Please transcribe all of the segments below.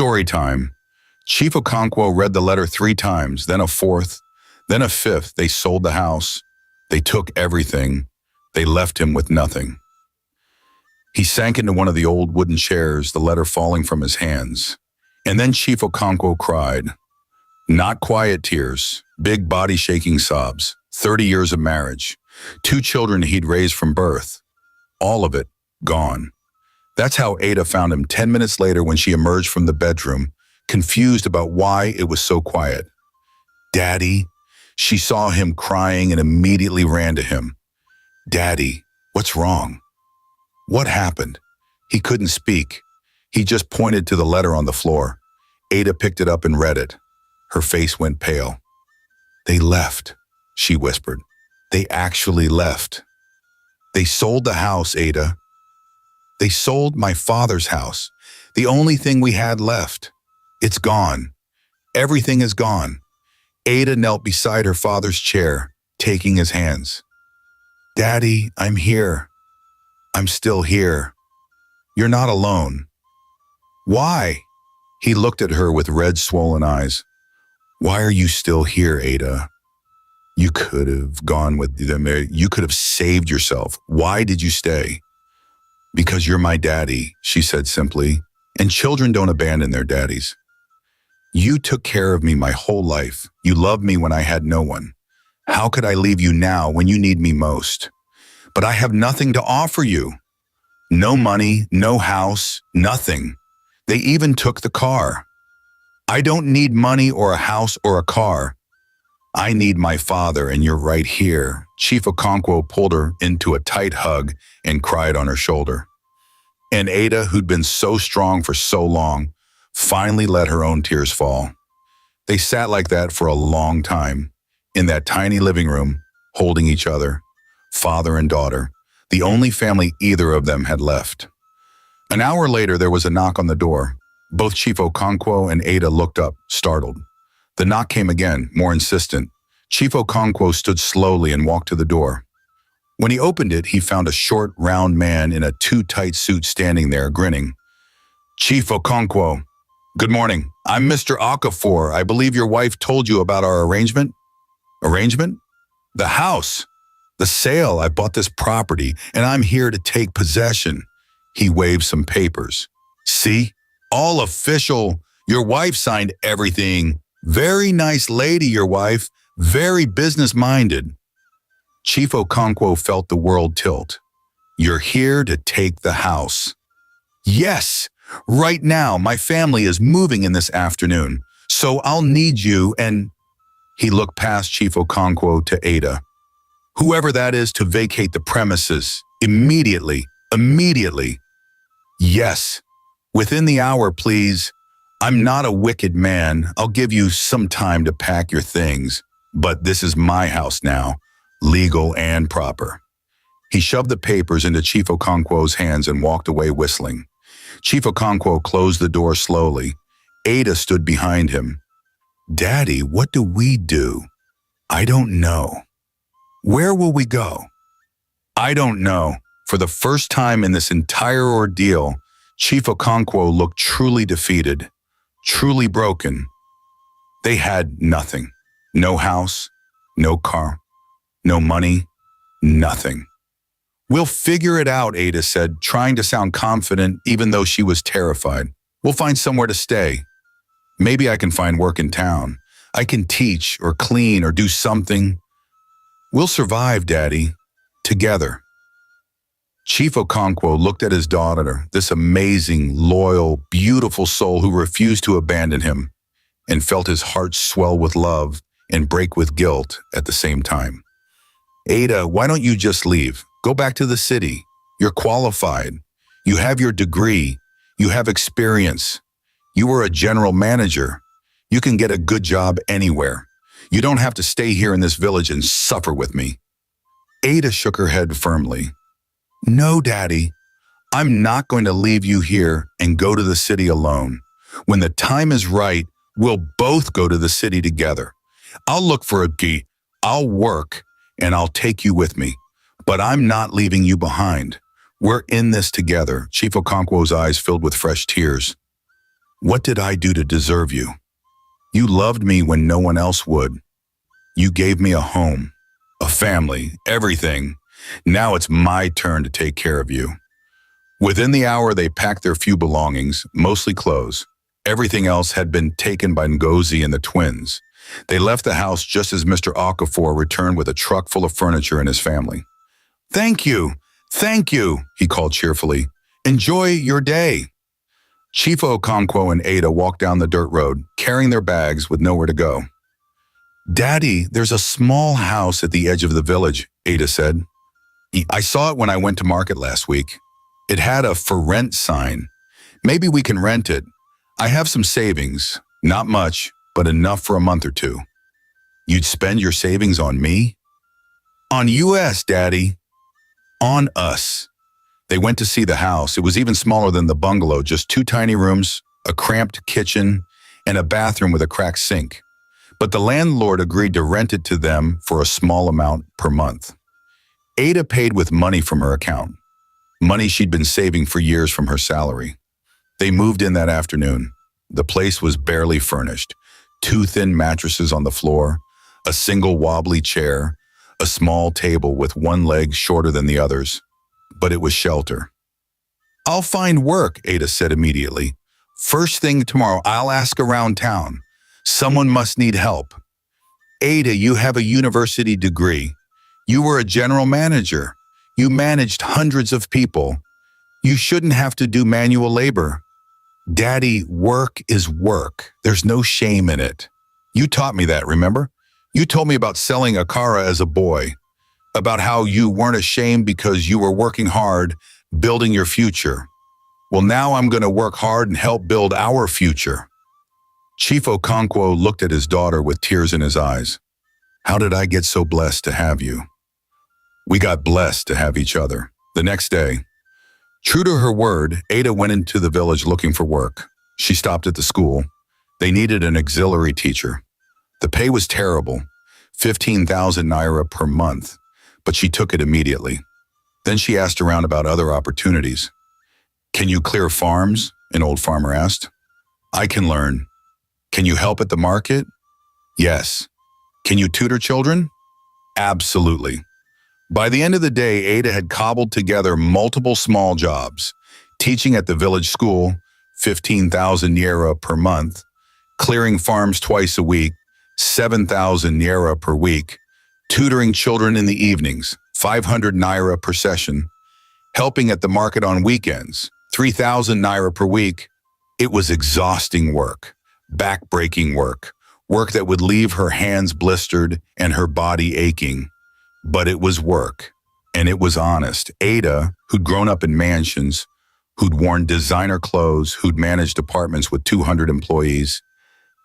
Story time. Chief Okonkwo read the letter 3 times, then a fourth, then a fifth. They sold the house. They took everything. They left him with nothing. He sank into one of the old wooden chairs, the letter falling from his hands. And then Chief Okonkwo cried. Not quiet tears, big body-shaking sobs. 30 years of marriage. 2 children he'd raised from birth. All of it gone. That's how Ada found him 10 minutes later when she emerged from the bedroom, confused about why it was so quiet. Daddy? She saw him crying and immediately ran to him. Daddy, what's wrong? What happened? He couldn't speak. He just pointed to the letter on the floor. Ada picked it up and read it. Her face went pale. They left, she whispered. They actually left. They sold the house, Ada. They sold my father's house. The only thing we had left. It's gone. Everything is gone. Ada knelt beside her father's chair, taking his hands. Daddy, I'm here. I'm still here. You're not alone. Why? He looked at her with red, swollen eyes. Why are you still here, Ada? You could have gone with them. You could have saved yourself. Why did you stay? Because you're my daddy, she said simply, and children don't abandon their daddies. You took care of me my whole life. You loved me when I had no one. How could I leave you now when you need me most? But I have nothing to offer you. No money, no house, nothing. They even took the car. I don't need money or a house or a car. I need my father, and you're right here. Chief Okonkwo pulled her into a tight hug and cried on her shoulder. And Ada, who'd been so strong for so long, finally let her own tears fall. They sat like that for a long time, in that tiny living room, holding each other, father and daughter, the only family either of them had left. An hour later, there was a knock on the door. Both Chief Okonkwo and Ada looked up, startled. The knock came again, more insistent. Chief Okonkwo stood slowly and walked to the door. When he opened it, he found a short, round man in a too-tight suit standing there, grinning. Chief Okonkwo, good morning. I'm Mr. Okafor. I believe your wife told you about our arrangement? Arrangement? The house. The sale. I bought this property, and I'm here to take possession. He waved some papers. See? All official. Your wife signed everything. Very nice lady, your wife. Very business-minded. Chief Okonkwo felt the world tilt. You're here to take the house. Yes, right now my family is moving in this afternoon, so I'll need you and... He looked past Chief Okonkwo to Ada. Whoever that is to vacate the premises. Immediately. Immediately. Yes. Within the hour, please. I'm not a wicked man. I'll give you some time to pack your things. But this is my house now, legal and proper. He shoved the papers into Chief Okonkwo's hands and walked away whistling. Chief Okonkwo closed the door slowly. Ada stood behind him. Daddy, what do we do? I don't know. Where will we go? I don't know. For the first time in this entire ordeal, Chief Okonkwo looked truly defeated, truly broken. They had nothing. No house, no car, no money, nothing. We'll figure it out, Ada said, trying to sound confident even though she was terrified. We'll find somewhere to stay. Maybe I can find work in town. I can teach or clean or do something. We'll survive, Daddy, together. Chief Okonkwo looked at his daughter, this amazing, loyal, beautiful soul who refused to abandon him, and felt his heart swell with love and break with guilt at the same time. Ada, why don't you just leave? Go back to the city. You're qualified. You have your degree. You have experience. You were a general manager. You can get a good job anywhere. You don't have to stay here in this village and suffer with me. Ada shook her head firmly. No, Daddy. I'm not going to leave you here and go to the city alone. When the time is right, we'll both go to the city together. I'll look for a key. I'll work, and I'll take you with me. But I'm not leaving you behind. We're in this together. Chief Okonkwo's eyes filled with fresh tears. What did I do to deserve you? You loved me when no one else would. You gave me a home, a family, everything. Now it's my turn to take care of you. Within the hour, they packed their few belongings, mostly clothes. Everything else had been taken by Ngozi and the twins. They left the house just as Mr. Okafor returned with a truck full of furniture and his family. Thank you, he called cheerfully. Enjoy your day. Chief Okonkwo and Ada walked down the dirt road, carrying their bags with nowhere to go. Daddy, there's a small house at the edge of the village, Ada said. I saw it when I went to market last week. It had a for rent sign. Maybe we can rent it. I have some savings, not much, but enough for a month or two. You'd spend your savings on me? On us, Daddy. On us. They went to see the house. It was even smaller than the bungalow, just 2 tiny rooms, a cramped kitchen, and a bathroom with a cracked sink. But the landlord agreed to rent it to them for a small amount per month. Ada paid with money from her account, money she'd been saving for years from her salary. They moved in that afternoon. The place was barely furnished. 2 thin mattresses on the floor, a single wobbly chair, a small table with one leg shorter than the others. But it was shelter. I'll find work, Ada said immediately. First thing tomorrow, I'll ask around town. Someone must need help. Ada, you have a university degree. You were a general manager. You managed hundreds of people. You shouldn't have to do manual labor. Daddy, work is work. There's no shame in it. You taught me that, remember? You told me about selling Akara as a boy, about how you weren't ashamed because you were working hard, building your future. Well, now I'm going to work hard and help build our future. Chief Okonkwo looked at his daughter with tears in his eyes. How did I get so blessed to have you? We got blessed to have each other. The next day, true to her word, Ada went into the village looking for work. She stopped at the school. They needed an auxiliary teacher. The pay was terrible, 15,000 naira per month, but she took it immediately. Then she asked around about other opportunities. Can you clear farms? An old farmer asked. I can learn. Can you help at the market? Yes. Can you tutor children? Absolutely. By the end of the day, Ada had cobbled together multiple small jobs, teaching at the village school, 15,000 naira per month, clearing farms twice a week, 7,000 naira per week, tutoring children in the evenings, 500 naira per session, helping at the market on weekends, 3,000 naira per week. It was exhausting work, back-breaking work, work that would leave her hands blistered and her body aching. But it was work, and it was honest. Ada, who'd grown up in mansions, who'd worn designer clothes, who'd managed apartments with 200 employees,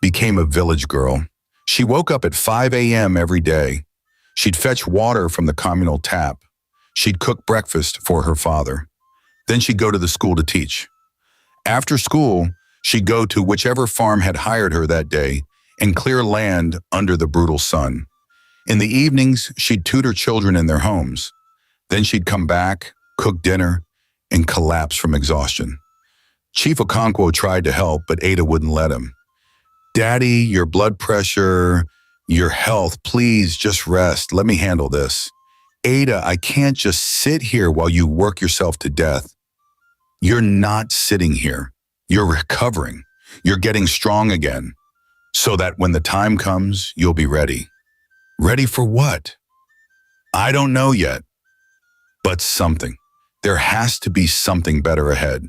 became a village girl. She woke up at 5 a.m. every day. She'd fetch water from the communal tap. She'd cook breakfast for her father. Then she'd go to the school to teach. After school, she'd go to whichever farm had hired her that day and clear land under the brutal sun. In the evenings, she'd tutor children in their homes. Then she'd come back, cook dinner, and collapse from exhaustion. Chief Okonkwo tried to help, but Ada wouldn't let him. Daddy, your blood pressure, your health, please just rest. Let me handle this. Ada, I can't just sit here while you work yourself to death. You're not sitting here. You're recovering. You're getting strong again, so that when the time comes, you'll be ready. Ready for what? I don't know yet, but something. There has to be something better ahead.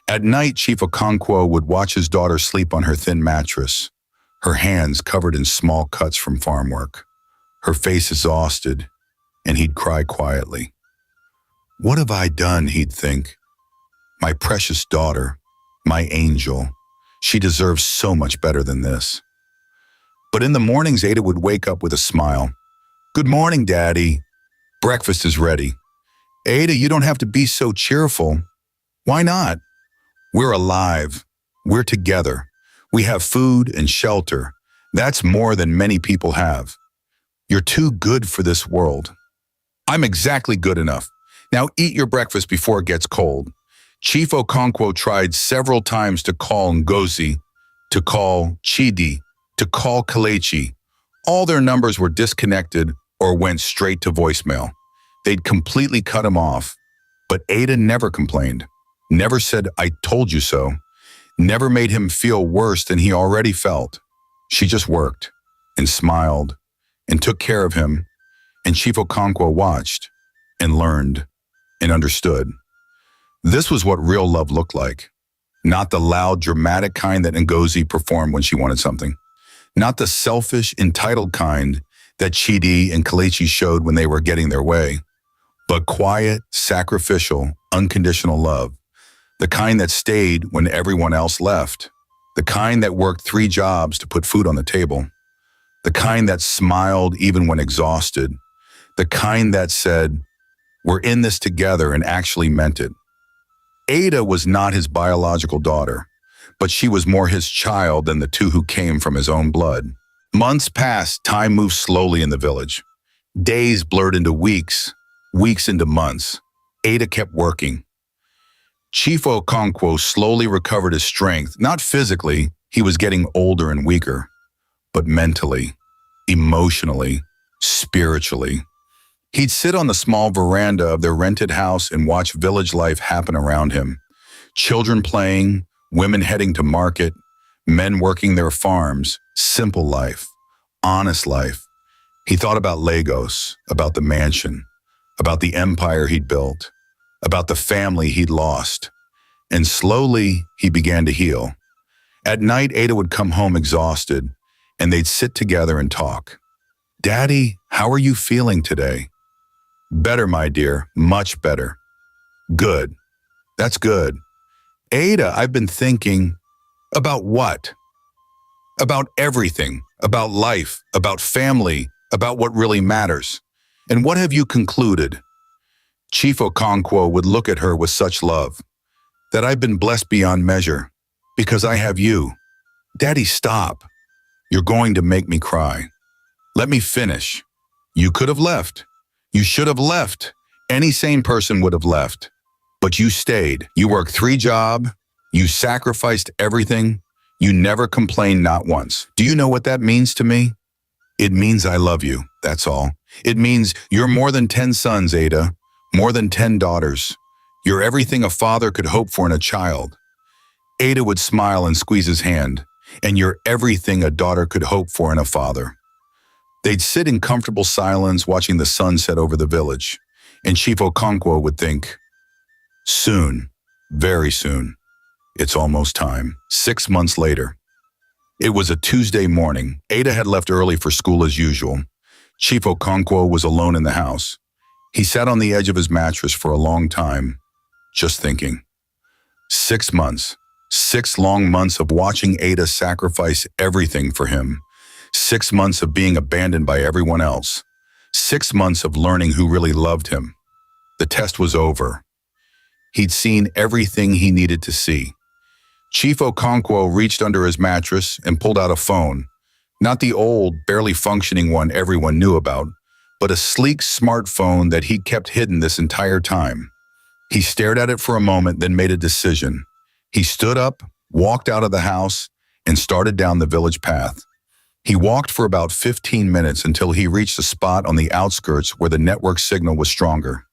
At night, Chief Okonkwo would watch his daughter sleep on her thin mattress, her hands covered in small cuts from farm work, her face exhausted, and he'd cry quietly. What have I done, he'd think. My precious daughter, my angel, she deserves so much better than this. But in the mornings, Ada would wake up with a smile. Good morning, Daddy. Breakfast is ready. Ada, you don't have to be so cheerful. Why not? We're alive. We're together. We have food and shelter. That's more than many people have. You're too good for this world. I'm exactly good enough. Now eat your breakfast before it gets cold. Chief Okonkwo tried several times to call Ngozi, to call Chidi, to call Kelechi. All their numbers were disconnected or went straight to voicemail. They'd completely cut him off. But Ada never complained, never said, "I told you so," never made him feel worse than he already felt. She just worked and smiled and took care of him, and Chief Okonkwo watched and learned and understood. This was what real love looked like. Not the loud, dramatic kind that Ngozi performed when she wanted something. Not the selfish, entitled kind that Chidi and Kelechi showed when they were getting their way. But quiet, sacrificial, unconditional love. The kind that stayed when everyone else left. The kind that worked 3 jobs to put food on the table. The kind that smiled even when exhausted. The kind that said, "We're in this together," and actually meant it. Ada was not his biological daughter, but she was more his child than the 2 who came from his own blood. Months passed, time moved slowly in the village. Days blurred into weeks, weeks into months. Ada kept working. Chief Okonkwo slowly recovered his strength. Not physically, he was getting older and weaker, but mentally, emotionally, spiritually. He'd sit on the small veranda of their rented house and watch village life happen around him. Children playing, women heading to market, men working their farms, simple life, honest life. He thought about Lagos, about the mansion, about the empire he'd built, about the family he'd lost. And slowly, he began to heal. At night, Ada would come home exhausted, and they'd sit together and talk. "Daddy, how are you feeling today?" "Better, my dear, much better." "Good. That's good." "Ada, I've been thinking." "About what?" "About everything, about life, about family, about what really matters." "And what have you concluded?" Chief Okonkwo would look at her with such love. "That I've been blessed beyond measure, because I have you." "Daddy, stop. You're going to make me cry. Let me finish. You could have left. You should have left. Any sane person would have left. But you stayed. You worked 3 jobs. You sacrificed everything. You never complained, not once. Do you know what that means to me? It means I love you, that's all. It means you're more than 10 sons, Ada. More than 10 daughters. You're everything a father could hope for in a child. Ada would smile and squeeze his hand. And you're everything a daughter could hope for in a father. They'd sit in comfortable silence watching the sun set over the village, and Chief Okonkwo would think, soon, very soon, it's almost time. 6 months later. It was a Tuesday morning. Ada had left early for school as usual. Chief Okonkwo was alone in the house. He sat on the edge of his mattress for a long time, just thinking. 6 months, 6 long months of watching Ada sacrifice everything for him. 6 months of being abandoned by everyone else. 6 months of learning who really loved him. The test was over. He'd seen everything he needed to see. Chief Okonkwo reached under his mattress and pulled out a phone. Not the old, barely functioning one everyone knew about, but a sleek smartphone that he'd kept hidden this entire time. He stared at it for a moment, then made a decision. He stood up, walked out of the house, and started down the village path. He walked for about 15 minutes until he reached a spot on the outskirts where the network signal was stronger.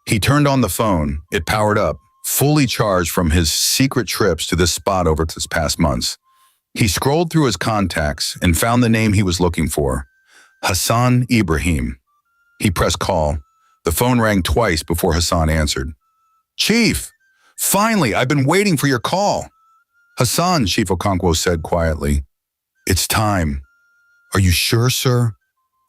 He turned on the phone. It powered up, fully charged from his secret trips to this spot over this past months. He scrolled through his contacts and found the name he was looking for, Hassan Ibrahim. He pressed call. The phone rang twice before Hassan answered. "Chief, finally, I've been waiting for your call." "Hassan," Chief Okonkwo said quietly, "it's time." "Are you sure, sir?"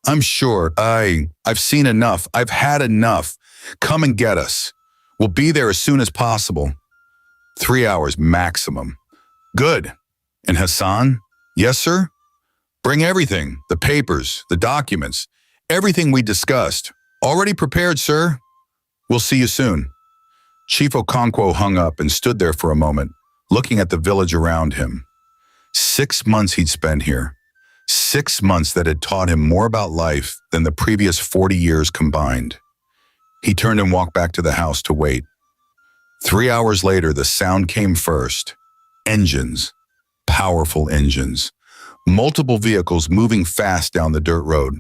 "I'm sure. I've seen enough. I've had enough. Come and get us. We'll be there as soon as possible." 3 hours maximum. "Good. And Hassan?" "Yes, sir." "Bring everything, the papers, the documents, everything we discussed. Already prepared, sir." "We'll see you soon." Chief Okonkwo hung up and stood there for a moment, looking at the village around him. 6 months he'd spent here. 6 months that had taught him more about life than the previous 40 years combined. He turned and walked back to the house to wait. 3 hours later, the sound came first. Engines. Powerful engines. Multiple vehicles moving fast down the dirt road.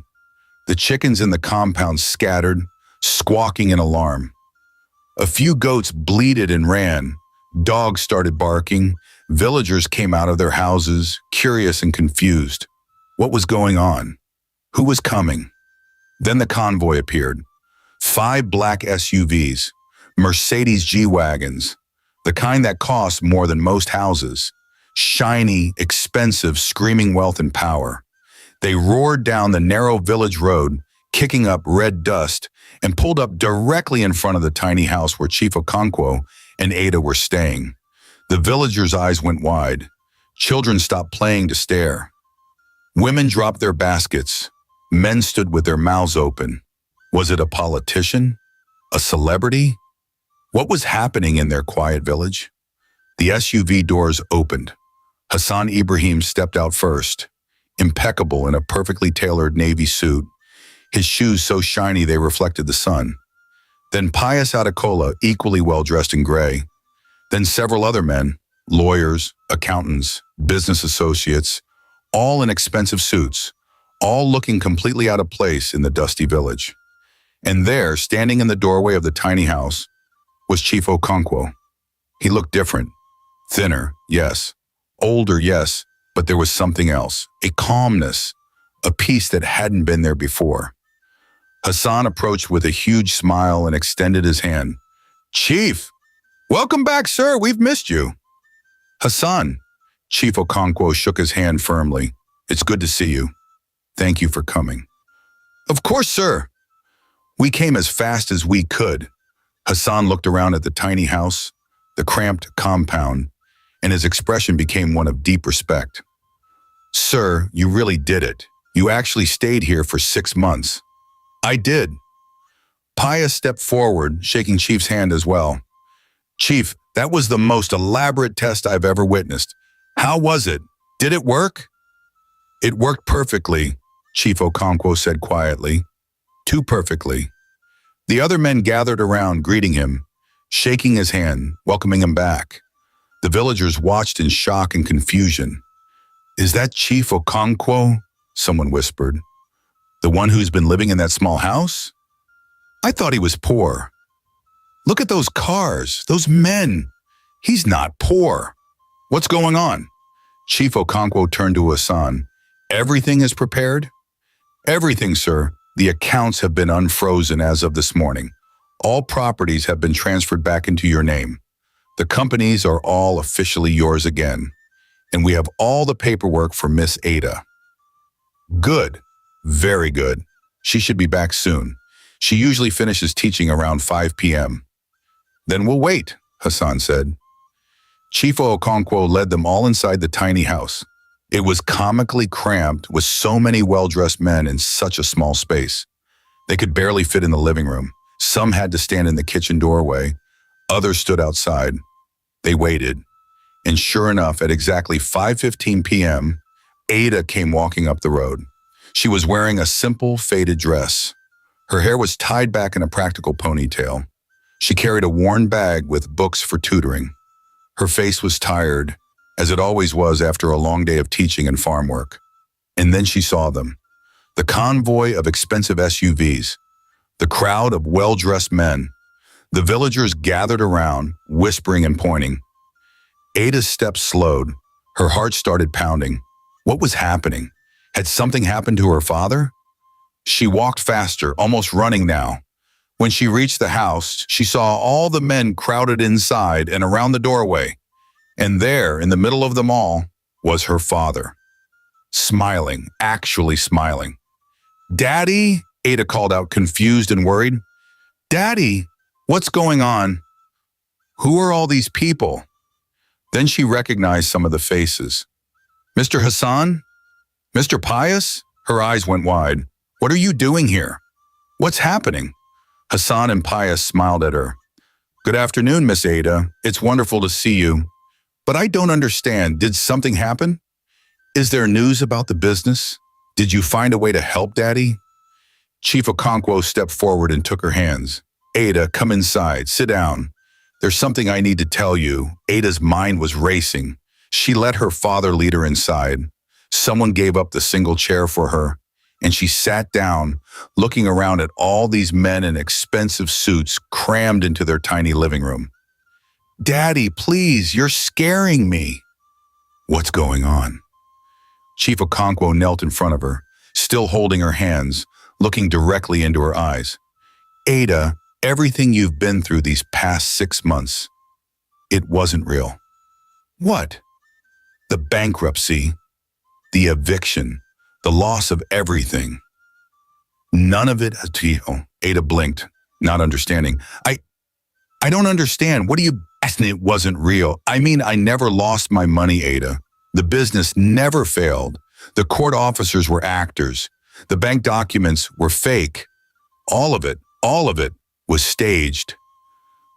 The chickens in the compound scattered, squawking in alarm. A few goats bleated and ran. Dogs started barking. Villagers came out of their houses, curious and confused. What was going on? Who was coming? Then the convoy appeared. 5 black SUVs, Mercedes G-Wagons, the kind that cost more than most houses. Shiny, expensive, screaming wealth and power. They roared down the narrow village road, kicking up red dust, and pulled up directly in front of the tiny house where Chief Okonkwo and Ada were staying. The villagers' eyes went wide. Children stopped playing to stare. Women dropped their baskets. Men stood with their mouths open. Was it a politician? A celebrity? What was happening in their quiet village? The SUV doors opened. Hassan Ibrahim stepped out first, impeccable in a perfectly tailored navy suit, his shoes so shiny they reflected the sun. Then Pius Adekola, equally well-dressed in gray. Then several other men, lawyers, accountants, business associates, all in expensive suits, all looking completely out of place in the dusty village. And there, standing in the doorway of the tiny house, was Chief Okonkwo. He looked different. Thinner, yes. Older, yes. But there was something else. A calmness. A peace that hadn't been there before. Hassan approached with a huge smile and extended his hand. "Chief! Welcome back, sir. We've missed you." "Hassan." Chief Okonkwo shook his hand firmly. "It's good to see you. Thank you for coming." "Of course, sir." "We came as fast as we could." Hassan looked around at the tiny house, the cramped compound, and his expression became one of deep respect. "Sir, you really did it. You actually stayed here for 6 months." "I did." Pius stepped forward, shaking Chief's hand as well. "Chief, that was the most elaborate test I've ever witnessed. How was it? Did it work?" "It worked perfectly," Chief Okonkwo said quietly. "Too perfectly." The other men gathered around, greeting him, shaking his hand, welcoming him back. The villagers watched in shock and confusion. "Is that Chief Okonkwo?" someone whispered. "The one who's been living in that small house? I thought he was poor. Look at those cars, those men. He's not poor. What's going on?" Chief Okonkwo turned to Hassan. "Everything is prepared?" "Everything, sir. The accounts have been unfrozen as of this morning. All properties have been transferred back into your name. The companies are all officially yours again. And we have all the paperwork for Miss Ada." "Good. Very good. She should be back soon. She usually finishes teaching around 5 p.m. "Then we'll wait," Hassan said. Chief Okonkwo led them all inside the tiny house. It was comically cramped with so many well-dressed men in such a small space. They could barely fit in the living room. Some had to stand in the kitchen doorway. Others stood outside. They waited. And sure enough, at exactly 5:15 p.m., Ada came walking up the road. She was wearing a simple, faded dress. Her hair was tied back in a practical ponytail. She carried a worn bag with books for tutoring. Her face was tired, as it always was after a long day of teaching and farm work. And then she saw them. The convoy of expensive SUVs. The crowd of well-dressed men. The villagers gathered around, whispering and pointing. Ada's steps slowed. Her heart started pounding. What was happening? Had something happened to her father? She walked faster, almost running now. When she reached the house, she saw all the men crowded inside and around the doorway. And there, in the middle of them all, was her father. Smiling, actually smiling. "Daddy?" Ada called out, confused and worried. "Daddy, what's going on? Who are all these people?" Then she recognized some of the faces. "Mr. Hassan? Mr. Pius?" Her eyes went wide. "What are you doing here? What's happening?" Hassan and Pius smiled at her. "Good afternoon, Miss Ada. It's wonderful to see you. But I don't understand. Did something happen? Is there news about the business? Did you find a way to help Daddy?" Chief Okonkwo stepped forward and took her hands. "Ada, come inside. Sit down. there's something I need to tell you. Ada's mind was racing. She let her father lead her inside. Someone gave up the single chair for her, and she sat down, looking around at all these men in expensive suits crammed into their tiny living room. "Daddy, please, you're scaring me." "What's going on?" Chief Okonkwo knelt in front of her, still holding her hands, looking directly into her eyes. "Ada, everything you've been through these past 6 months, it wasn't real." "What?" "The bankruptcy, the eviction, the loss of everything. None of it," Ada blinked, not understanding. I don't understand. What do you asking? It wasn't real. I mean, I never lost my money, Ada. The business never failed. The court officers were actors. The bank documents were fake. All of it was staged."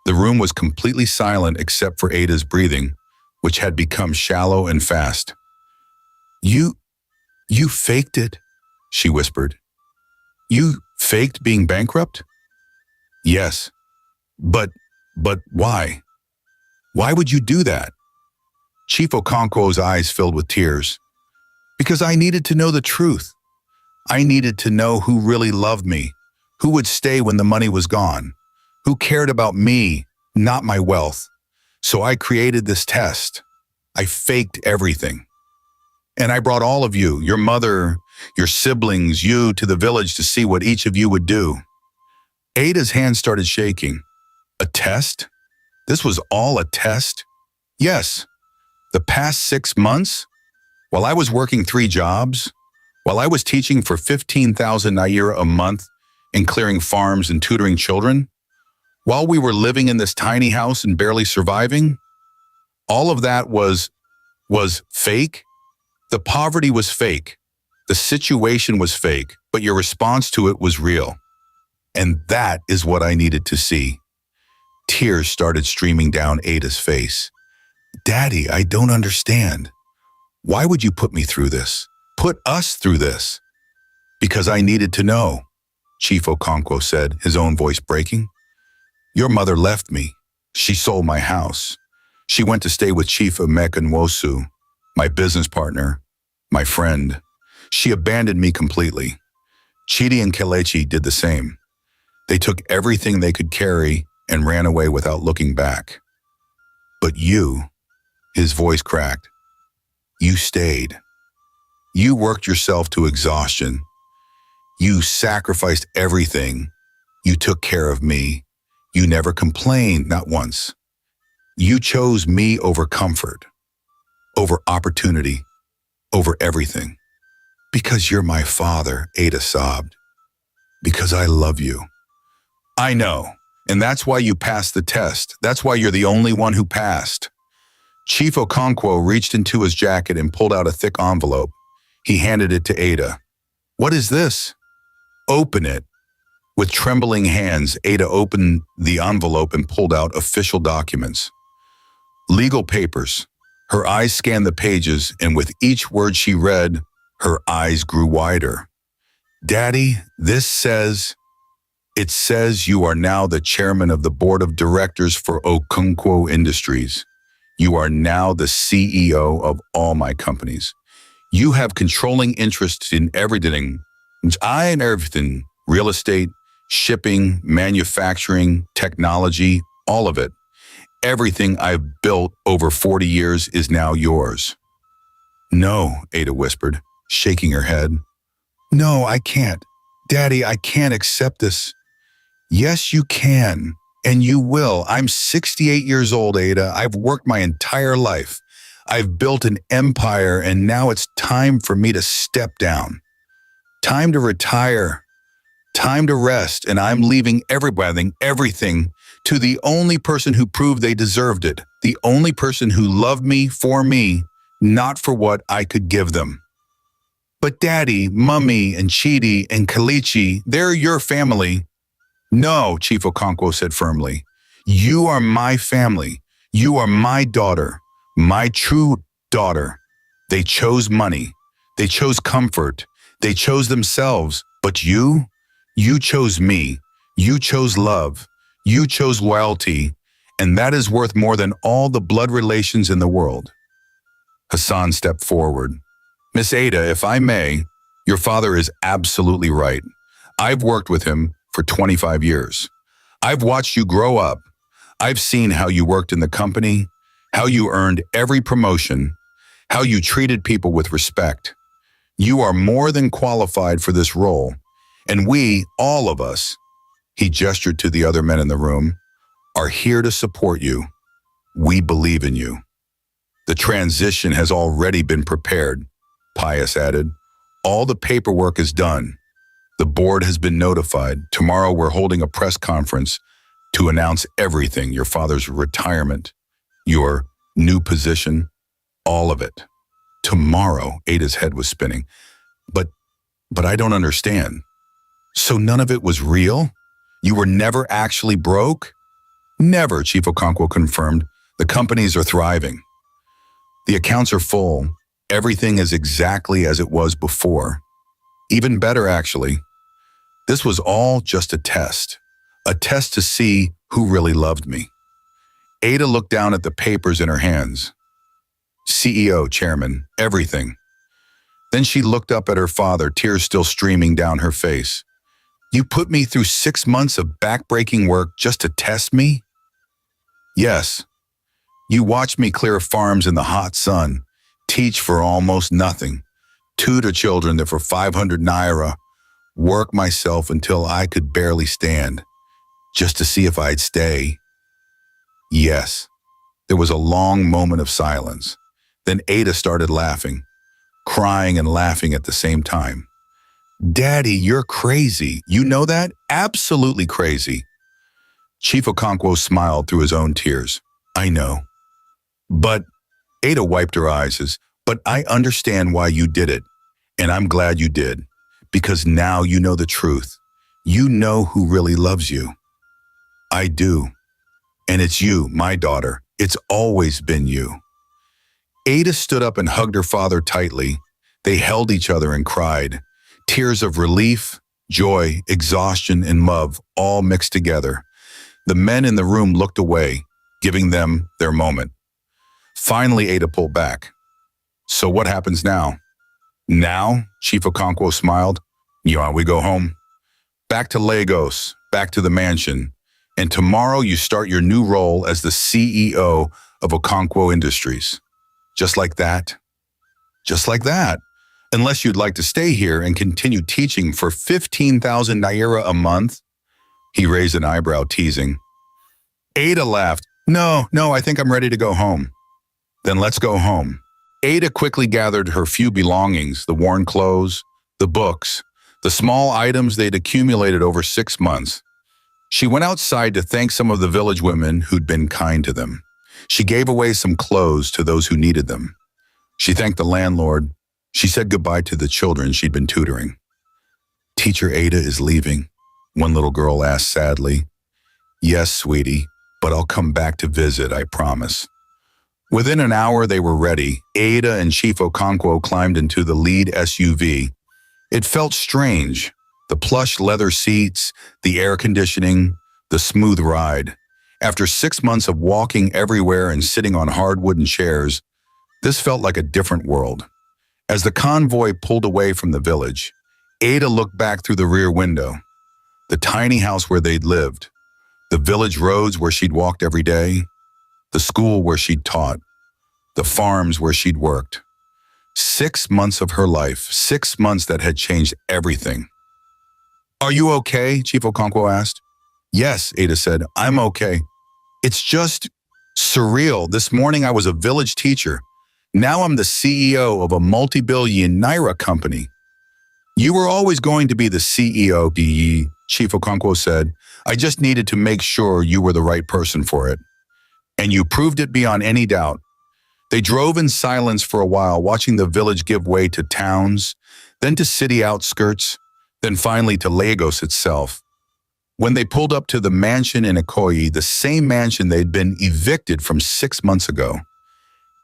The room was completely silent except for Ada's breathing, which had become shallow and fast. You faked it," she whispered. "You faked being bankrupt?" "Yes. But why? Why would you do that?" Chief Okonkwo's eyes filled with tears. "Because I needed to know the truth. I needed to know who really loved me, who would stay when the money was gone, who cared about me, not my wealth. So I created this test. I faked everything. And I brought all of you, your mother, your siblings, you to the village to see what each of you would do." Ada's hand started shaking. "A test? This was all a test?" "Yes. The past 6 months? While I was working 3 jobs, while I was teaching for 15,000 naira a month and clearing farms and tutoring children, while we were living in this tiny house and barely surviving, all of that was fake? The poverty was fake. The situation was fake, but your response to it was real. And that is what I needed to see." Tears started streaming down Ada's face. "Daddy, I don't understand. Why would you put me through this? Put us through this?" "Because I needed to know," Chief Okonkwo said, his own voice breaking. "Your mother left me. She sold my house. She went to stay with Chief Emeka Nwosu, my business partner, my friend. She abandoned me completely. Chidi and Kelechi did the same. They took everything they could carry and ran away without looking back. But you," his voice cracked, "you stayed. You worked yourself to exhaustion. You sacrificed everything. You took care of me. You never complained, not once. You chose me over comfort, over opportunity, over everything. Because you're my father," Ada sobbed. "Because I love you." "I know. And that's why you passed the test. That's why you're the only one who passed." Chief Okonkwo reached into his jacket and pulled out a thick envelope. He handed it to Ada. "What is this?" "Open it." With trembling hands, Ada opened the envelope and pulled out official documents. Legal papers. Her eyes scanned the pages, and with each word she read, her eyes grew wider. "Daddy, it says you are now the chairman of the board of directors for Okonkwo Industries. You are now the CEO of all my companies. You have controlling interests in everything. Real estate, shipping, manufacturing, technology, all of it. Everything I've built over 40 years is now yours." "No," Ada whispered, shaking her head. "No, I can't. Daddy, I can't accept this." "Yes, you can, and you will. I'm 68 years old, Ada. I've worked my entire life. I've built an empire, and now it's time for me to step down. Time to retire. Time to rest, and I'm leaving everything, to the only person who proved they deserved it, the only person who loved me, not for what I could give them." "But Daddy, Mummy, and Chidi, and Kelechi, they're your family." "No," Chief Okonkwo said firmly. "You are my family. You are my daughter, my true daughter. They chose money. They chose comfort. They chose themselves. But you chose me. You chose love. You chose loyalty. And that is worth more than all the blood relations in the world. Hassan stepped forward. Miss Ada, if I may, your father is absolutely right. I've worked with him for 25 years. I've watched you grow up. I've seen how you worked in the company, how you earned every promotion, how you treated people with respect. You are more than qualified for this role. And we, all of us, he gestured to the other men in the room, are here to support you. We believe in you. The transition has already been prepared, Pius added. All the paperwork is done. The board has been notified. Tomorrow we're holding a press conference to announce everything, your father's retirement, your new position, all of it. Tomorrow, Ada's head was spinning. But I don't understand. So none of it was real? You were never actually broke? Never, Chief Okonkwo confirmed. The companies are thriving. The accounts are full. Everything is exactly as it was before. Even better, actually. This was all just a test to see who really loved me. Ada looked down at the papers in her hands. CEO, chairman, everything. Then she looked up at her father, tears still streaming down her face. You put me through 6 months of back-breaking work just to test me? Yes. You watched me clear farms in the hot sun, teach for almost nothing, tutor children for 500 naira, work myself until I could barely stand, just to see if I'd stay. Yes. There was a long moment of silence. Then Ada started laughing, crying and laughing at the same time. Daddy, you're crazy. You know that? Absolutely crazy. Chief Okonkwo smiled through his own tears. I know. But Ada wiped her eyes. But I understand why you did it. And I'm glad you did. Because now you know the truth. You know who really loves you. I do. And it's you, my daughter. It's always been you. Ada stood up and hugged her father tightly. They held each other and cried. Tears of relief, joy, exhaustion, and love all mixed together. The men in the room looked away, giving them their moment. Finally, Ada pulled back. So what happens now? Now, Chief Okonkwo smiled. Yeah, we go home. Back to Lagos, back to the mansion. And tomorrow you start your new role as the CEO of Okonkwo Industries. Just like that? Just like that. Unless you'd like to stay here and continue teaching for 15,000 naira a month? He raised an eyebrow, teasing. Ada laughed. No, I think I'm ready to go home. Then let's go home. Ada quickly gathered her few belongings, the worn clothes, the books, the small items they'd accumulated over 6 months. She went outside to thank some of the village women who'd been kind to them. She gave away some clothes to those who needed them. She thanked the landlord. She said goodbye to the children she'd been tutoring. Teacher Ada is leaving, one little girl asked sadly. Yes, sweetie, but I'll come back to visit, I promise. Within an hour, they were ready. Ada and Chief Okonkwo climbed into the lead SUV. It felt strange. The plush leather seats, the air conditioning, the smooth ride. After 6 months of walking everywhere and sitting on hard wooden chairs, this felt like a different world. As the convoy pulled away from the village, Ada looked back through the rear window. The tiny house where they'd lived, the village roads where she'd walked every day, the school where she'd taught, the farms where she'd worked. 6 months of her life, 6 months that had changed everything. Are you okay? Chief Okonkwo asked. Yes, Ada said, I'm okay. It's just surreal. This morning I was a village teacher. Now I'm the CEO of a multi-billion naira company. You were always going to be the CEO, Chief Okonkwo said. I just needed to make sure you were the right person for it. And you proved it beyond any doubt. They drove in silence for a while, watching the village give way to towns, then to city outskirts, then finally to Lagos itself. When they pulled up to the mansion in Ikoyi, the same mansion they'd been evicted from 6 months ago,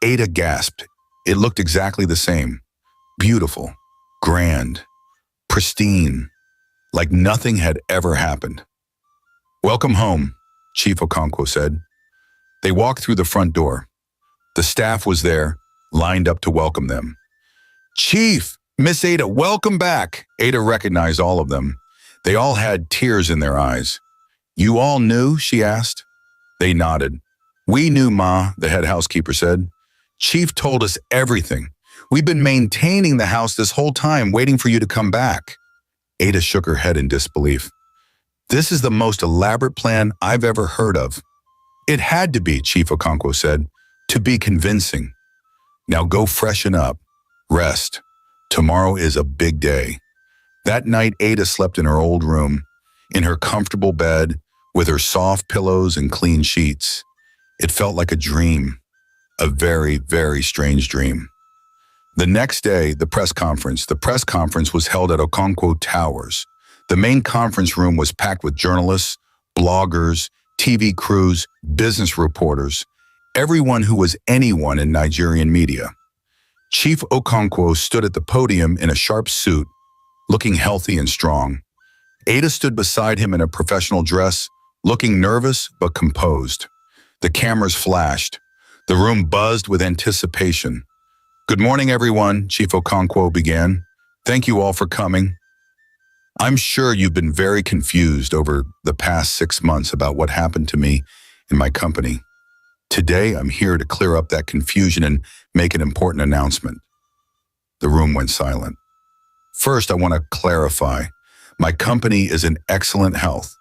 Ada gasped. It looked exactly the same. Beautiful, grand, pristine, like nothing had ever happened. Welcome home, Chief Okonkwo said. They walked through the front door. The staff was there, lined up to welcome them. "Chief, Miss Ada, welcome back." Ada recognized all of them. They all had tears in their eyes. "You all knew?" she asked. They nodded. "We knew, Ma," the head housekeeper said. "Chief told us everything. We've been maintaining the house this whole time, waiting for you to come back." Ada shook her head in disbelief. "This is the most elaborate plan I've ever heard of." "It had to be," Chief Okonkwo said, "to be convincing. Now go freshen up. Rest. Tomorrow is a big day." That night, Ada slept in her old room, in her comfortable bed, with her soft pillows and clean sheets. It felt like a dream, a very, very strange dream. The next day, the press conference. The press conference was held at Okonkwo Towers. The main conference room was packed with journalists, bloggers, TV crews, business reporters, everyone who was anyone in Nigerian media. Chief Okonkwo stood at the podium in a sharp suit, looking healthy and strong. Ada stood beside him in a professional dress, looking nervous but composed. The cameras flashed. The room buzzed with anticipation. "Good morning, everyone," Chief Okonkwo began. "Thank you all for coming. I'm sure you've been very confused over the past 6 months about what happened to me and my company. Today, I'm here to clear up that confusion and make an important announcement." The room went silent. "First, I want to clarify. My company is in excellent health.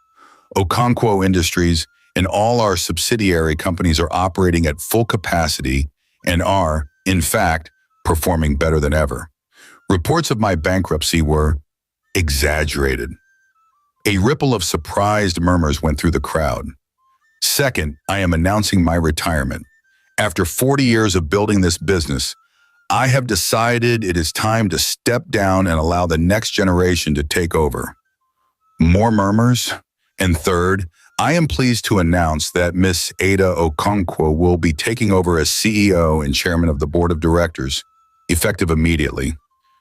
Okonkwo Industries and all our subsidiary companies are operating at full capacity and are, in fact, performing better than ever. Reports of my bankruptcy were exaggerated." A ripple of surprised murmurs went through the crowd. "Second, I am announcing my retirement. After 40 years of building this business, I have decided it is time to step down and allow the next generation to take over." More murmurs. "And third, I am pleased to announce that Miss Ada Okonkwo will be taking over as CEO and chairman of the board of directors, effective immediately.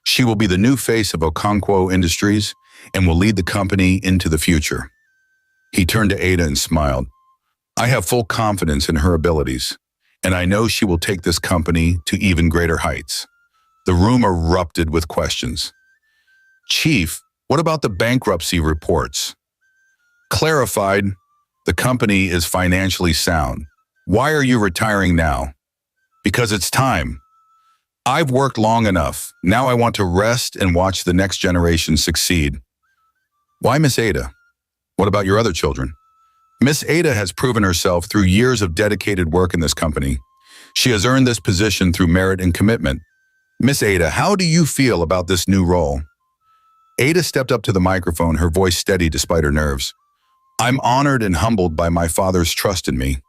She will be the new face of Okonkwo Industries and will lead the company into the future." He turned to Ada and smiled. "I have full confidence in her abilities, and I know she will take this company to even greater heights." The room erupted with questions. "Chief, what about the bankruptcy reports?" "Clarified, the company is financially sound. Why are you retiring now?" "Because it's time. I've worked long enough. Now I want to rest and watch the next generation succeed." "Why Miss Ada? What about your other children?" "Miss Ada has proven herself through years of dedicated work in this company. She has earned this position through merit and commitment. Miss Ada, how do you feel about this new role?" Ada stepped up to the microphone, her voice steady despite her nerves. "I'm honored and humbled by my father's trust in me.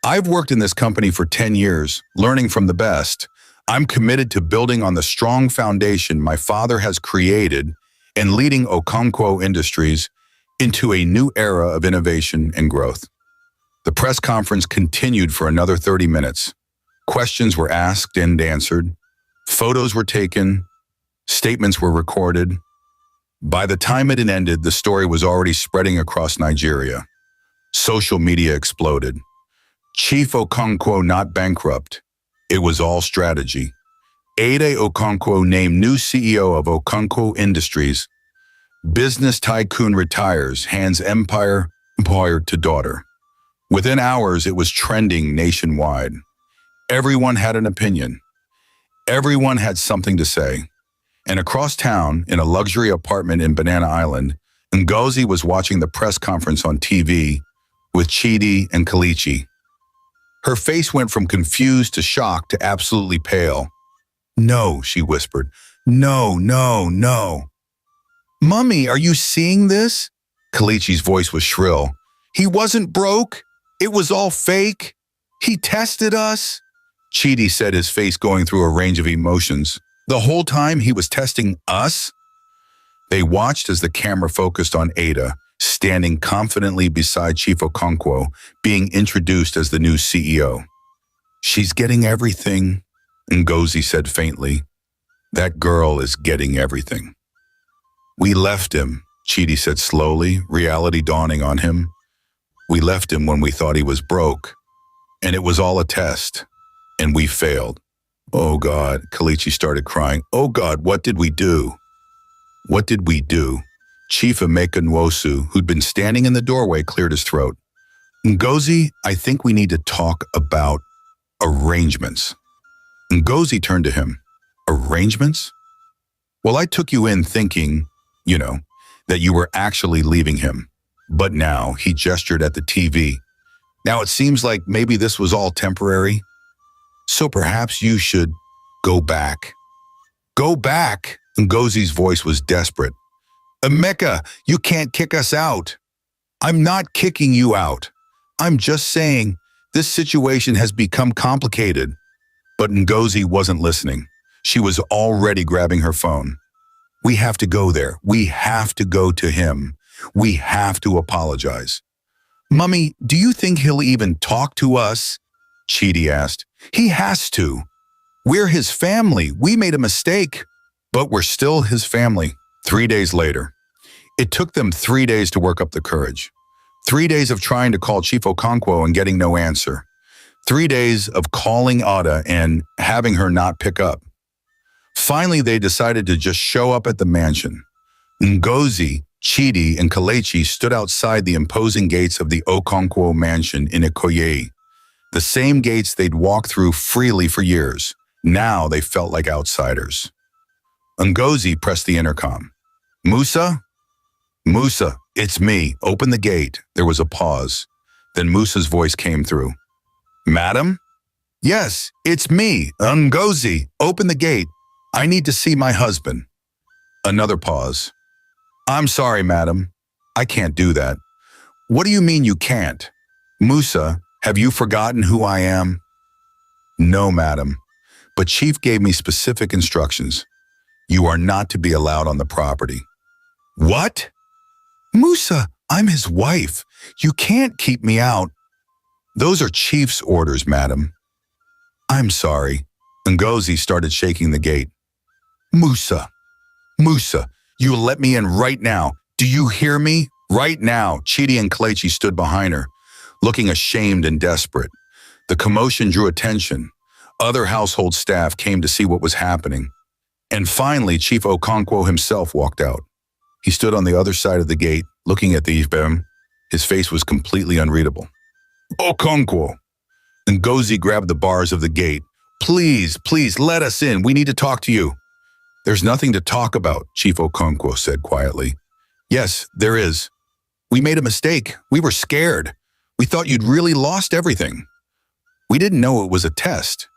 I've worked in this company for 10 years, learning from the best. I'm committed to building on the strong foundation my father has created and leading Okonkwo Industries into a new era of innovation and growth." The press conference continued for another 30 minutes. Questions were asked and answered. Photos were taken. Statements were recorded. By the time it had ended, the story was already spreading across Nigeria. Social media exploded. Chief Okonkwo not bankrupt. It was all strategy. Ada Okonkwo named new CEO of Okonkwo Industries. Business tycoon retires, hands empire to daughter. Within hours, it was trending nationwide. Everyone had an opinion. Everyone had something to say. And across town, in a luxury apartment in Banana Island, Ngozi was watching the press conference on TV with Chidi and Kelechi. Her face went from confused to shocked to absolutely pale. "No," she whispered. "No, no, no." "Mummy, are you seeing this?" Kelechi's voice was shrill. "He wasn't broke. It was all fake. He tested us." Chidi said, his face going through a range of emotions. "The whole time he was testing us?" They watched as the camera focused on Ada, standing confidently beside Chief Okonkwo, being introduced as the new CEO. "She's getting everything," Ngozi said faintly. "That girl is getting everything." "We left him," Chidi said slowly, reality dawning on him. "We left him when we thought he was broke. And it was all a test. And we failed. Oh God, Kalichi started crying. Oh God, what did we do? What did we do? Chief Emeka Nwosu, who'd been standing in the doorway, cleared his throat. Ngozi, I think we need to talk about arrangements. Ngozi turned to him. Arrangements? Well, I took you in thinking, that you were actually leaving him. But now, he gestured at the TV. Now it seems like maybe this was all temporary. So perhaps you should go back. Go back! Ngozi's voice was desperate. Emeka, you can't kick us out. I'm not kicking you out. I'm just saying this situation has become complicated. But Ngozi wasn't listening. She was already grabbing her phone. We have to go there. We have to go to him. We have to apologize. Mummy, do you think he'll even talk to us? Chidi asked. He has to. We're his family. We made a mistake. But we're still his family. 3 days later. It took them 3 days to work up the courage. 3 days of trying to call Chief Okonkwo and getting no answer. 3 days of calling Ada and having her not pick up. Finally, they decided to just show up at the mansion. Ngozi, Chidi, and Kelechi stood outside the imposing gates of the Okonkwo mansion in Ikoyi. The same gates they'd walked through freely for years. Now they felt like outsiders. Ngozi pressed the intercom. Musa? Musa, it's me. Open the gate. There was a pause. Then Musa's voice came through. Madam? Yes, it's me, Ngozi. Open the gate. I need to see my husband. Another pause. I'm sorry, madam. I can't do that. What do you mean you can't? Musa, have you forgotten who I am? No, madam. But Chief gave me specific instructions. You are not to be allowed on the property. What? Musa, I'm his wife. You can't keep me out. Those are Chief's orders, madam. I'm sorry. Ngozi started shaking the gate. Musa, you'll let me in right now. Do you hear me? Right now. Chidi and Kelechi stood behind her, looking ashamed and desperate. The commotion drew attention. Other household staff came to see what was happening. And finally, Chief Okonkwo himself walked out. He stood on the other side of the gate, looking at the Ibem. His face was completely unreadable. Okonkwo! Ngozi grabbed the bars of the gate. Please, let us in. We need to talk to you. There's nothing to talk about, Chief Okonkwo said quietly. Yes, there is. We made a mistake. We were scared. We thought you'd really lost everything. We didn't know it was a test.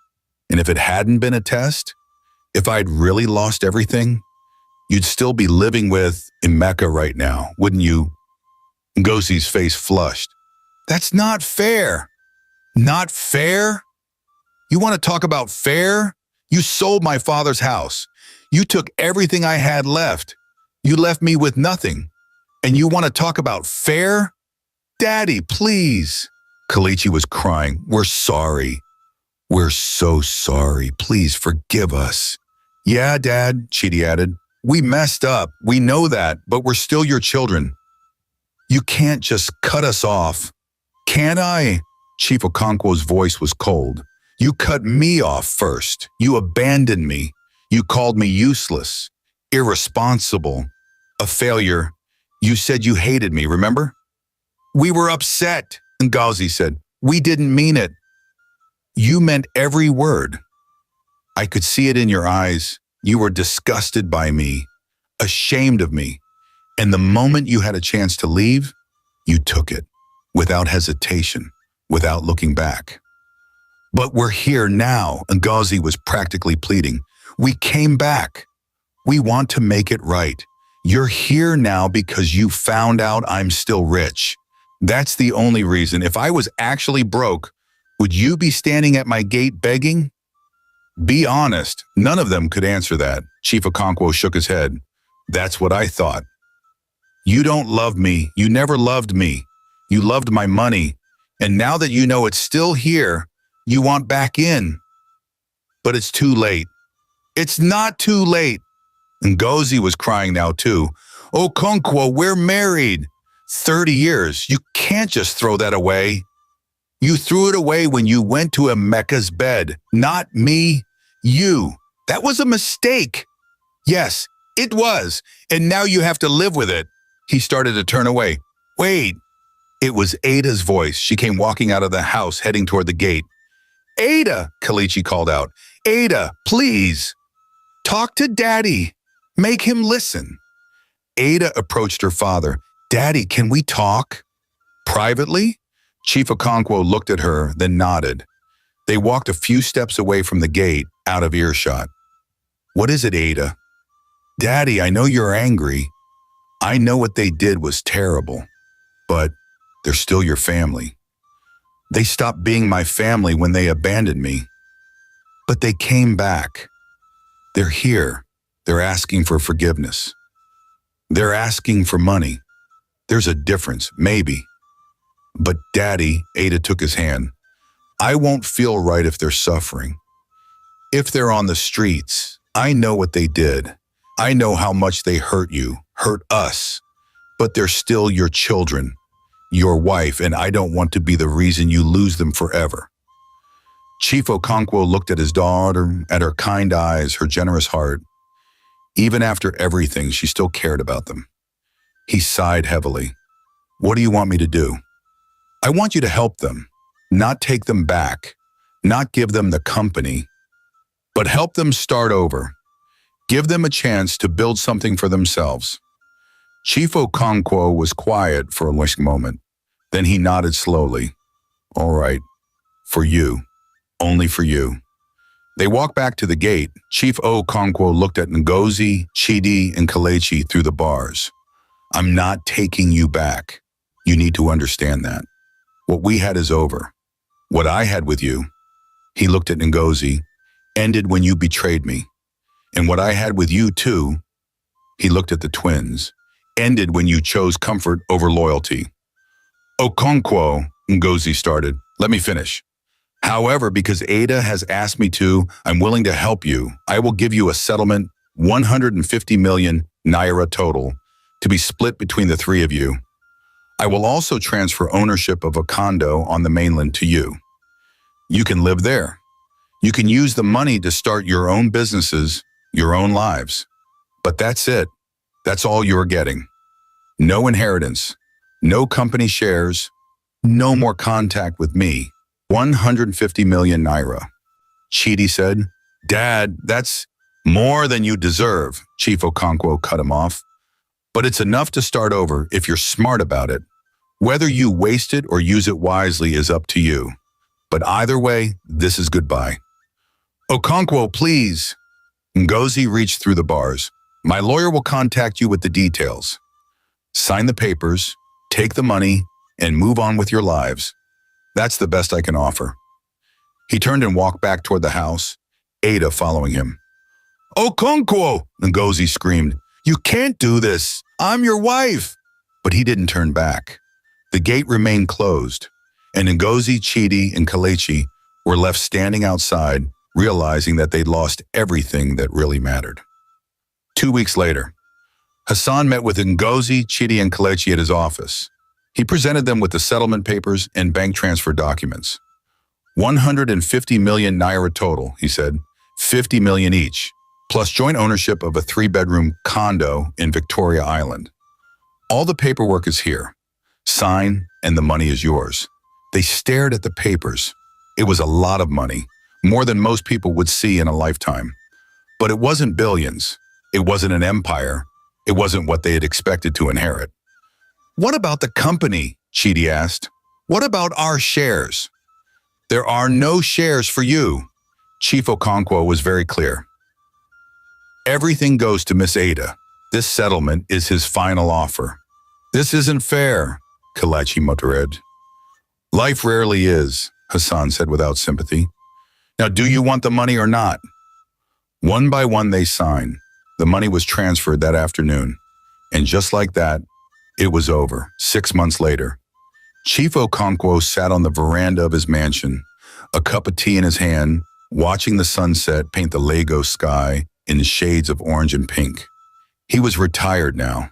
And if it hadn't been a test, if I'd really lost everything, you'd still be living with Emeka right now, wouldn't you? Ngozi's face flushed. That's not fair. Not fair? You want to talk about fair? You sold my father's house. You took everything I had left. You left me with nothing. And you want to talk about fair? Daddy, please. Kelechi was crying. We're sorry. We're so sorry. Please forgive us. Yeah, Dad, Chidi added. We messed up. We know that, but we're still your children. You can't just cut us off. Can I? Chief Okonkwo's voice was cold. You cut me off first. You abandoned me. You called me useless, irresponsible, a failure. You said you hated me, remember? We were upset, Ngozi said. We didn't mean it. You meant every word. I could see it in your eyes. You were disgusted by me, ashamed of me. And the moment you had a chance to leave, you took it, without hesitation, without looking back. But we're here now, Ngozi was practically pleading. We came back. We want to make it right. You're here now because you found out I'm still rich. That's the only reason. If I was actually broke, would you be standing at my gate begging? Be honest. None of them could answer that. Chief Okonkwo shook his head. That's what I thought. You don't love me. You never loved me. You loved my money. And now that you know it's still here, you want back in. But it's too late. It's not too late. Ngozi was crying now too. Okonkwo, we're married. 30 years. You can't just throw that away. You threw it away when you went to Emeka's bed. Not me. You. That was a mistake. Yes, it was. And now you have to live with it. He started to turn away. Wait. It was Ada's voice. She came walking out of the house, heading toward the gate. Ada, Kelechi called out. Ada, please. Talk to Daddy. Make him listen. Ada approached her father. Daddy, can we talk? Privately? Chief Okonkwo looked at her, then nodded. They walked a few steps away from the gate, out of earshot. What is it, Ada? Daddy, I know you're angry. I know what they did was terrible. But they're still your family. They stopped being my family when they abandoned me. But they came back. They're here. They're asking for forgiveness. They're asking for money. There's a difference, maybe. But Daddy, Ada took his hand. I won't feel right if they're suffering. If they're on the streets, I know what they did. I know how much they hurt you, hurt us. But they're still your children, your wife, and I don't want to be the reason you lose them forever. Chief Okonkwo looked at his daughter, at her kind eyes, her generous heart. Even after everything, she still cared about them. He sighed heavily. What do you want me to do? I want you to help them, not take them back, not give them the company, but help them start over. Give them a chance to build something for themselves. Chief Okonkwo was quiet for a moment. Then he nodded slowly. All right, for you, only for you. They walked back to the gate. Chief Okonkwo looked at Ngozi, Chidi, and Kelechi through the bars. I'm not taking you back. You need to understand that. What we had is over. What I had with you, he looked at Ngozi, ended when you betrayed me. And what I had with you too, he looked at the twins, ended when you chose comfort over loyalty. Okonkwo, Ngozi started. Let me finish. However, because Ada has asked me to, I'm willing to help you. I will give you a settlement, 150 million naira total, to be split between the three of you. I will also transfer ownership of a condo on the mainland to you. You can live there. You can use the money to start your own businesses, your own lives. But that's it. That's all you're getting. No inheritance, no company shares, no more contact with me. 150 million naira. Chidi said, Dad, that's more than you deserve. Chief Okonkwo cut him off. But it's enough to start over if you're smart about it. Whether you waste it or use it wisely is up to you. But either way, this is goodbye. Okonkwo, please. Ngozi reached through the bars. My lawyer will contact you with the details. Sign the papers, take the money, and move on with your lives. That's the best I can offer. He turned and walked back toward the house, Ada following him. Okonkwo, Ngozi screamed. You can't do this. I'm your wife. But he didn't turn back. The gate remained closed, and Ngozi, Chidi, and Kelechi were left standing outside, realizing that they'd lost everything that really mattered. 2 weeks later, Hassan met with Ngozi, Chidi, and Kelechi at his office. He presented them with the settlement papers and bank transfer documents. 150 million naira total, he said, 50 million each, plus joint ownership of a 3-bedroom condo in Victoria Island. All the paperwork is here. Sign, and the money is yours. They stared at the papers. It was a lot of money, more than most people would see in a lifetime. But it wasn't billions. It wasn't an empire. It wasn't what they had expected to inherit. What about the company? Chidi asked. What about our shares? There are no shares for you. Chief Okonkwo was very clear. Everything goes to Miss Ada. This settlement is his final offer. This isn't fair, Kelechi muttered. Life rarely is, Hassan said without sympathy. Now, do you want the money or not? One by one they signed. The money was transferred that afternoon. And just like that, it was over. 6 months later, Chief Okonkwo sat on the veranda of his mansion, a cup of tea in his hand, watching the sunset paint the Lagos sky in shades of orange and pink. He was retired now,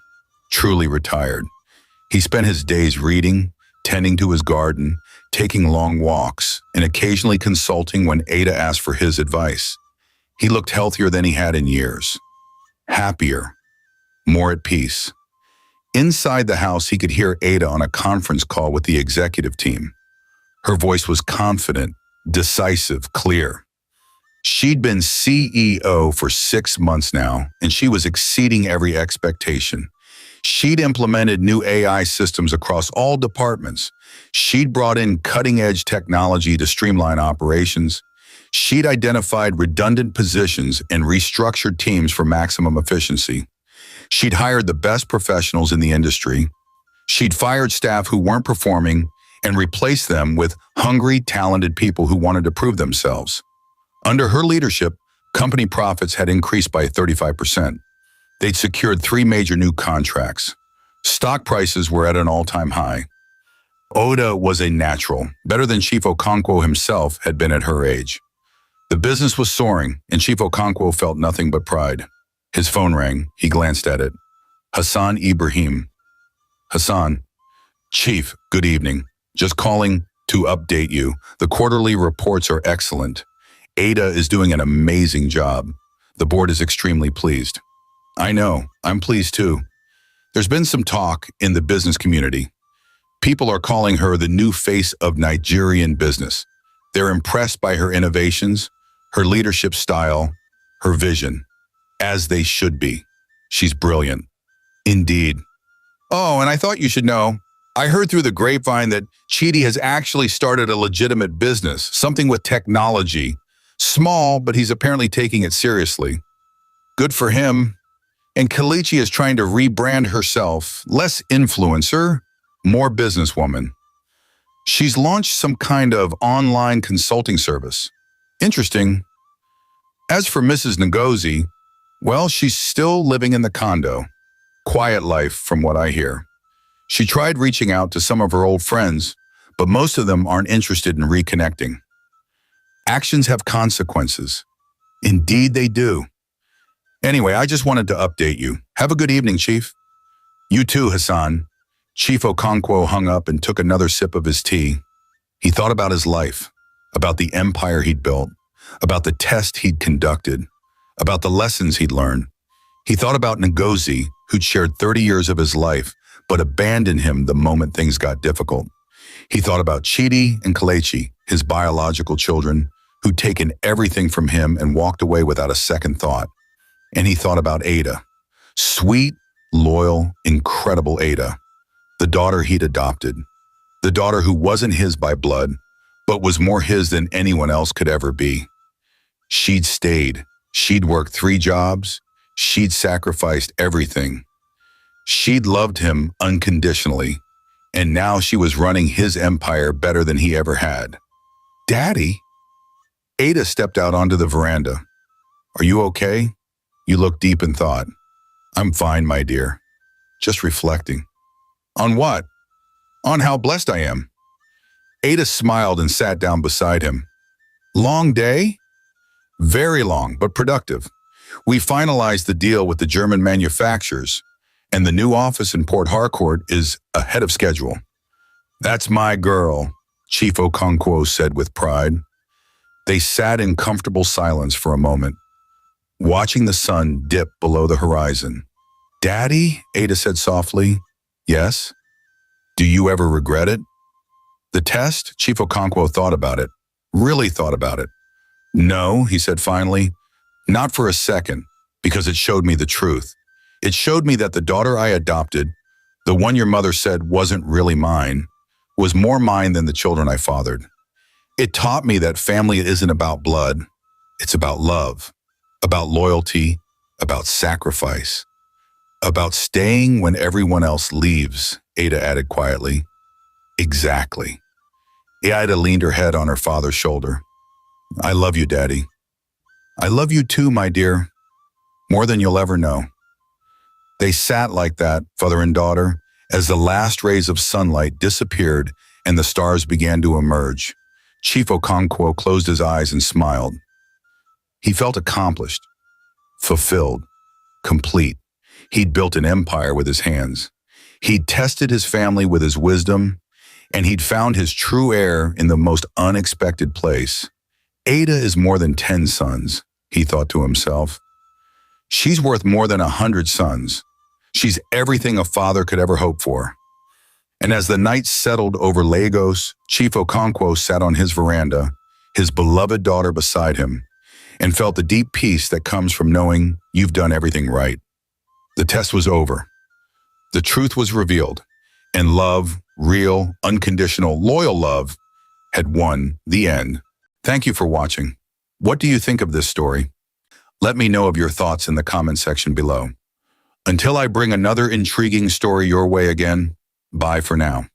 truly retired. He spent his days reading, tending to his garden, taking long walks, and occasionally consulting when Ada asked for his advice. He looked healthier than he had in years, happier, more at peace. Inside the house, he could hear Ada on a conference call with the executive team. Her voice was confident, decisive, clear. She'd been CEO for 6 months now, and she was exceeding every expectation. She'd implemented new AI systems across all departments. She'd brought in cutting-edge technology to streamline operations. She'd identified redundant positions and restructured teams for maximum efficiency. She'd hired the best professionals in the industry. She'd fired staff who weren't performing and replaced them with hungry, talented people who wanted to prove themselves. Under her leadership, company profits had increased by 35%. They'd secured 3 major new contracts. Stock prices were at an all-time high. Oda was a natural, better than Chief Okonkwo himself had been at her age. The business was soaring, and Chief Okonkwo felt nothing but pride. His phone rang. He glanced at it. Hassan Ibrahim. Hassan. Chief, good evening. Just calling to update you. The quarterly reports are excellent. Ada is doing an amazing job. The board is extremely pleased. I know, I'm pleased too. There's been some talk in the business community. People are calling her the new face of Nigerian business. They're impressed by her innovations, her leadership style, her vision, as they should be. She's brilliant. Indeed. Oh, and I thought you should know, I heard through the grapevine that Chidi has actually started a legitimate business, something with technology. Small, but he's apparently taking it seriously. Good for him. And Kelechi is trying to rebrand herself, less influencer, more businesswoman. She's launched some kind of online consulting service. Interesting. As for Mrs. Ngozi, well, she's still living in the condo. Quiet life, from what I hear. She tried reaching out to some of her old friends, but most of them aren't interested in reconnecting. Actions have consequences. Indeed they do. Anyway, I just wanted to update you. Have a good evening, Chief. You too, Hassan. Chief Okonkwo hung up and took another sip of his tea. He thought about his life, about the empire he'd built, about the test he'd conducted, about the lessons he'd learned. He thought about Ngozi, who'd shared 30 years of his life, but abandoned him the moment things got difficult. He thought about Chidi and Kelechi, his biological children, who'd taken everything from him and walked away without a second thought. And he thought about Ada, sweet, loyal, incredible Ada, the daughter he'd adopted, the daughter who wasn't his by blood, but was more his than anyone else could ever be. She'd stayed. She'd worked 3 jobs. She'd sacrificed everything. She'd loved him unconditionally, and now she was running his empire better than he ever had. Daddy? Ada stepped out onto the veranda. Are you okay? You look deep in thought. I'm fine, my dear. Just reflecting. On what? On how blessed I am. Ada smiled and sat down beside him. Long day? Very long, but productive. We finalized the deal with the German manufacturers, and the new office in Port Harcourt is ahead of schedule. That's my girl, Chief Okonkwo said with pride. They sat in comfortable silence for a moment, watching the sun dip below the horizon. Daddy, Ada said softly. Yes? Do you ever regret it? The test? Chief Okonkwo thought about it, really thought about it. No, he said finally, not for a second, because it showed me the truth. It showed me that the daughter I adopted, the one your mother said wasn't really mine, was more mine than the children I fathered. It taught me that family isn't about blood. It's about love, about loyalty, about sacrifice, about staying when everyone else leaves, Ada added quietly. Exactly. Ada leaned her head on her father's shoulder. I love you, Daddy. I love you too, my dear, more than you'll ever know. They sat like that, father and daughter, as the last rays of sunlight disappeared and the stars began to emerge. Chief Okonkwo closed his eyes and smiled. He felt accomplished, fulfilled, complete. He'd built an empire with his hands. He'd tested his family with his wisdom, and he'd found his true heir in the most unexpected place. Ada is more than 10 sons, he thought to himself. She's worth more than 100 sons. She's everything a father could ever hope for. And as the night settled over Lagos, Chief Okonkwo sat on his veranda, his beloved daughter beside him, and felt the deep peace that comes from knowing you've done everything right. The test was over. The truth was revealed, and love, real, unconditional, loyal love, had won the end. Thank you for watching. What do you think of this story? Let me know of your thoughts in the comment section below. Until I bring another intriguing story your way again, bye for now.